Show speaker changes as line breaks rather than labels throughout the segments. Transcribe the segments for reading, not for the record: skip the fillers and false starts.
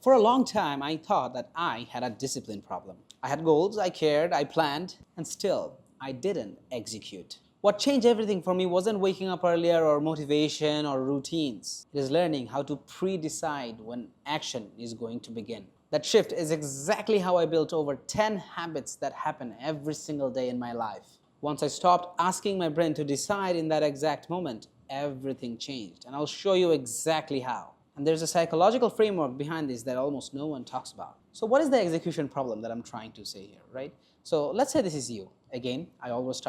For a long time, I thought that I had a discipline problem. I had goals, I cared, I planned, and still, I didn't execute. What changed everything for me wasn't waking up earlier or motivation or routines. It is learning how to pre-decide when action is going to begin. That shift is exactly how I built over 10 habits that happen every single day in my life. Once I stopped asking my brain to decide in that exact moment, everything changed. And I'll show you exactly how. And there's a psychological framework behind this that almost no one talks about. So what is the execution problem that I'm trying to say here, right? So let's say this is you. Again, I always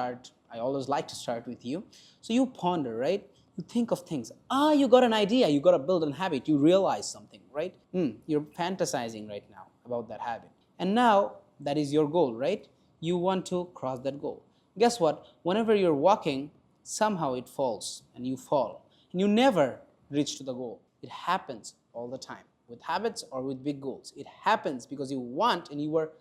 like to start with you. So you ponder, right? You think of things. You got an idea. You got to build a habit. You realize something, right? You're fantasizing right now about that habit. And now that is your goal, right? You want to cross that goal. Guess what? Whenever you're walking, somehow it falls and you fall. And you never reach to the goal. It happens all the time with habits or with big goals. It happens because you want and you were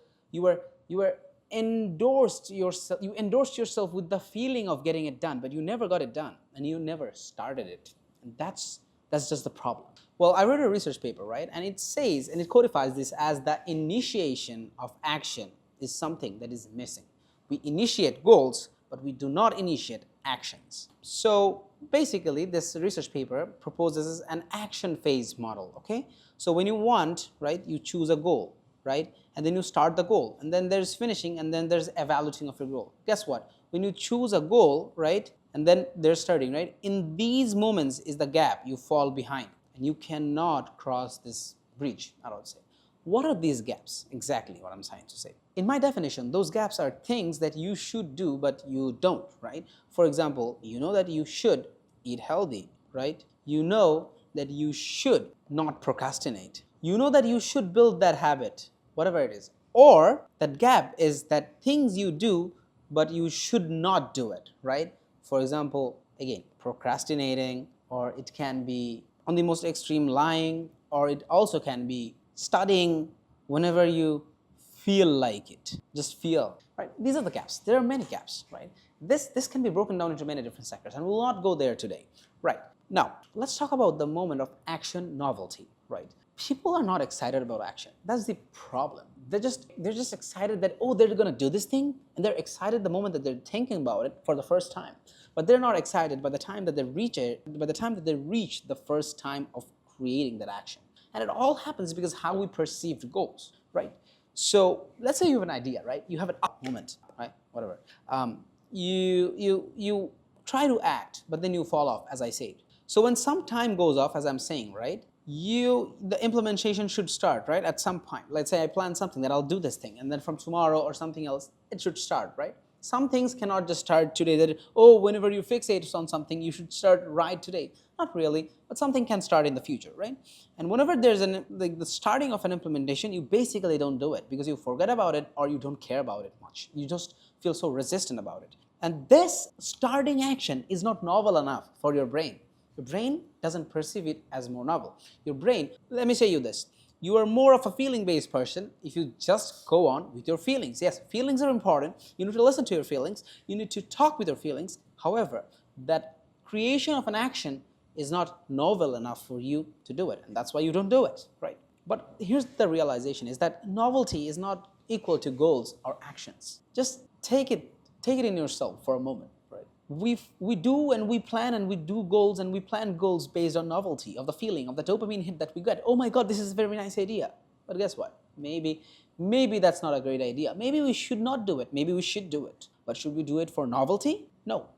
endorsed yourself with the feeling of getting it done, but you never got it done and you never started it. And that's just the problem. Well, I read a research paper, right? And it says, and it codifies this as the initiation of action is something that is missing. We initiate goals, but we do not initiate actions. So basically, this research paper proposes an action phase model, okay? So when you want, right, you choose a goal, right? And then you start the goal, and then there's finishing, and then there's evaluating of your goal. Guess what? When you choose a goal, right, and then there's starting, right? In these moments is the gap you fall behind, and you cannot cross this bridge, I would say. What are these gaps? Exactly what I'm trying to say. In my definition, those gaps are things that you should do, but you don't, right? For example, you know that you should eat healthy, right? You know that you should not procrastinate. You know that you should build that habit, whatever it is. Or that gap is that things you do, but you should not do it, right? For example, again, procrastinating, or it can be on the most extreme lying, or it also can be studying whenever you feel like it. Just feel, right? These are the gaps. There are many gaps, right? This can be broken down into many different sectors, and we'll not go there today, right? Now, let's talk about the moment of action novelty, right? People are not excited about action. That's the problem. They're just excited that, oh, they're gonna do this thing, and they're excited the moment that they're thinking about it for the first time. But they're not excited by the time that they reach the first time of creating that action. And it all happens because how we perceived goals, right? So let's say you have an idea, right? You have an up moment, right? Whatever. You try to act, but then you fall off, as I said. So when some time goes off, as I'm saying, right? The implementation should start, right? At some point. Let's say I plan something that I'll do this thing, and then from tomorrow or something else, it should start, right? Some things cannot just start today, that, oh, whenever you fixate on something, you should start right today. Not really, but something can start in the future, right? And whenever there's the starting of an implementation, you basically don't do it because you forget about it or you don't care about it much. You just feel so resistant about it. And this starting action is not novel enough for your brain. Your brain doesn't perceive it as more novel. Your brain, let me say you this. You are more of a feeling-based person if you just go on with your feelings. Yes, feelings are important. You need to listen to your feelings. You need to talk with your feelings. However, that creation of an action is not novel enough for you to do it. And that's why you don't do it, right? But here's the realization is that novelty is not equal to goals or actions. Just take it in yourself for a moment. We do and we plan and we do goals and we plan goals based on novelty of the feeling of the dopamine hit that we get. Oh my God, this is a very nice idea. But guess what? Maybe that's not a great idea. Maybe we should not do it. Maybe we should do it. But should we do it for novelty? No.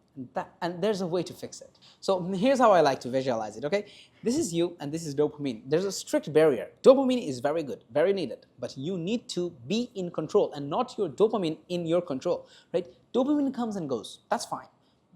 And there's a way to fix it. So here's how I like to visualize it, okay? This is you and this is dopamine. There's a strict barrier. Dopamine is very good, very needed, but you need to be in control and not your dopamine in your control, right? Dopamine comes and goes. That's fine.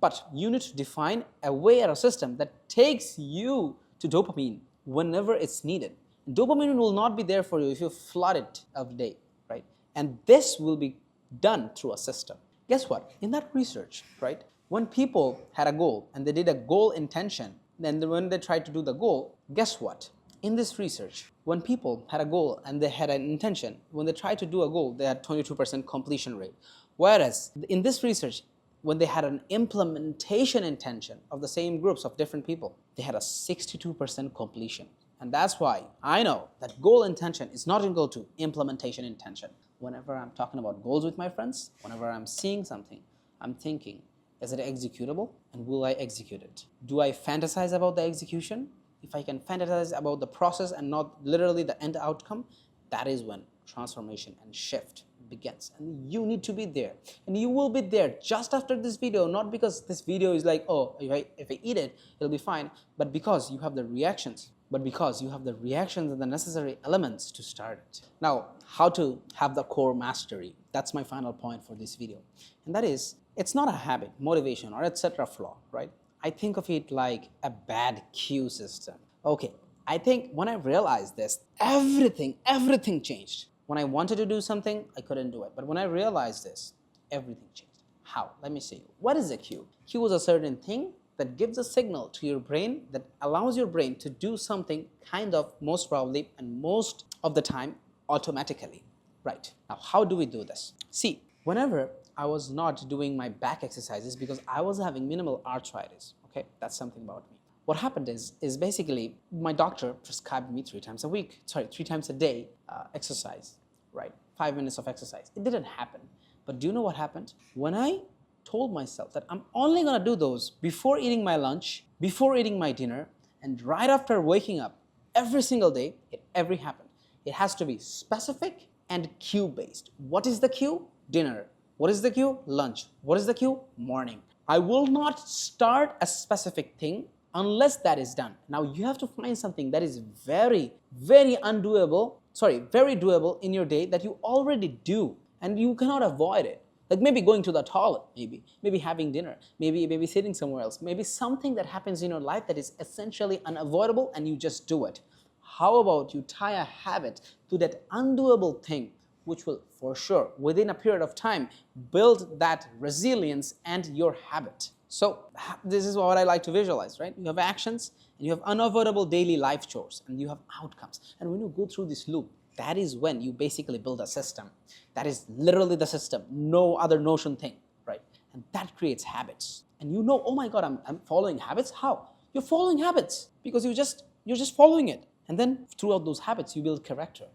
But you need to define a way or a system that takes you to dopamine whenever it's needed. Dopamine will not be there for you if you flood it every day, right? And this will be done through a system. Guess what? In that research, right, when people had a goal and they did a goal intention, then when they tried to do the goal, guess what? In this research, when people had a goal and they had an intention, when they tried to do a goal, they had 22% completion rate. Whereas in this research, when they had an implementation intention of the same groups of different people, they had a 62% completion. And that's why I know that goal intention is not equal to implementation intention. Whenever I'm talking about goals with my friends, whenever I'm seeing something, I'm thinking, is it executable? And will I execute it? Do I fantasize about the execution? If I can fantasize about the process and not literally the end outcome, that is when transformation and shift begins. And you need to be there. And you will be there just after this video, not because this video is like, oh, if I eat it, it'll be fine, but because you have the reactions. But because you have the reactions and the necessary elements to start it. Now, how to have the core mastery. That's my final point for this video. And that is, it's not a habit, motivation, or etc. flaw, right? I think of it like a bad cue system. Okay, I think when I realized this, everything changed. When I wanted to do something, I couldn't do it. But when I realized this, everything changed. How? Let me see. What is a cue? Cue is a certain thing that gives a signal to your brain that allows your brain to do something kind of most probably and most of the time automatically. Right. Now, how do we do this? See, whenever I was not doing my back exercises because I was having minimal arthritis, okay, that's something about me. What happened is basically my doctor prescribed me 3 times a day exercise, right? 5 minutes of exercise. It didn't happen. But do you know what happened? When I told myself that I'm only gonna do those before eating my lunch, before eating my dinner, and right after waking up every single day, it happened. It has to be specific and cue based. What is the cue? Dinner. What is the cue? Lunch. What is the cue? Morning. I will not start a specific thing unless that is done. Now you have to find something that is very doable in your day that you already do and you cannot avoid it. Like maybe going to the toilet, maybe having dinner, maybe sitting somewhere else, maybe something that happens in your life that is essentially unavoidable and you just do it. How about you tie a habit to that undoable thing, which will for sure within a period of time build that resilience and your habit. So this is what I like to visualize, right? You have actions and you have unavoidable daily life chores and you have outcomes. And when you go through this loop, that is when you basically build a system. That is literally the system, no other notion thing, right? And that creates habits. And you know, oh my God, I'm following habits. How? You're following habits because you're just following it. And then throughout those habits, you build character.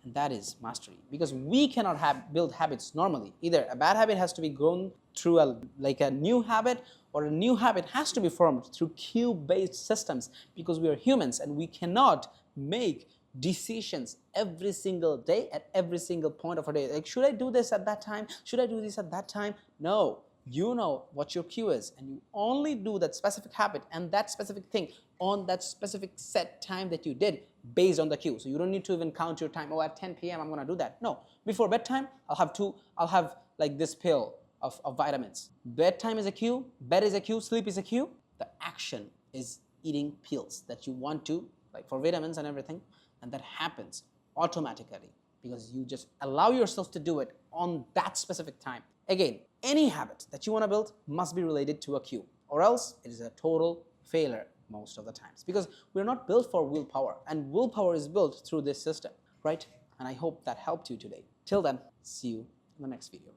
And that is mastery, because we cannot build habits normally. Either a bad habit has to be grown through a new habit, or a new habit has to be formed through cue-based systems, because we are humans and we cannot make decisions every single day at every single point of our day. Like, should I do this at that time? Should I do this at that time? No. You know what your cue is, and you only do that specific habit and that specific thing on that specific set time that you did based on the cue. So you don't need to even count your time. Oh, at 10 p.m. I'm going to do that. No. Before bedtime, I'll have like this pill of vitamins. Bedtime is a cue, bed is a cue, sleep is a cue. The action is eating pills that you want to, like for vitamins and everything, and that happens automatically because you just allow yourself to do it on that specific time. Again, any habit that you want to build must be related to a cue, or else it is a total failure most of the times, because we're not built for willpower, and willpower is built through this system, right? And I hope that helped you today. Till then, see you in the next video.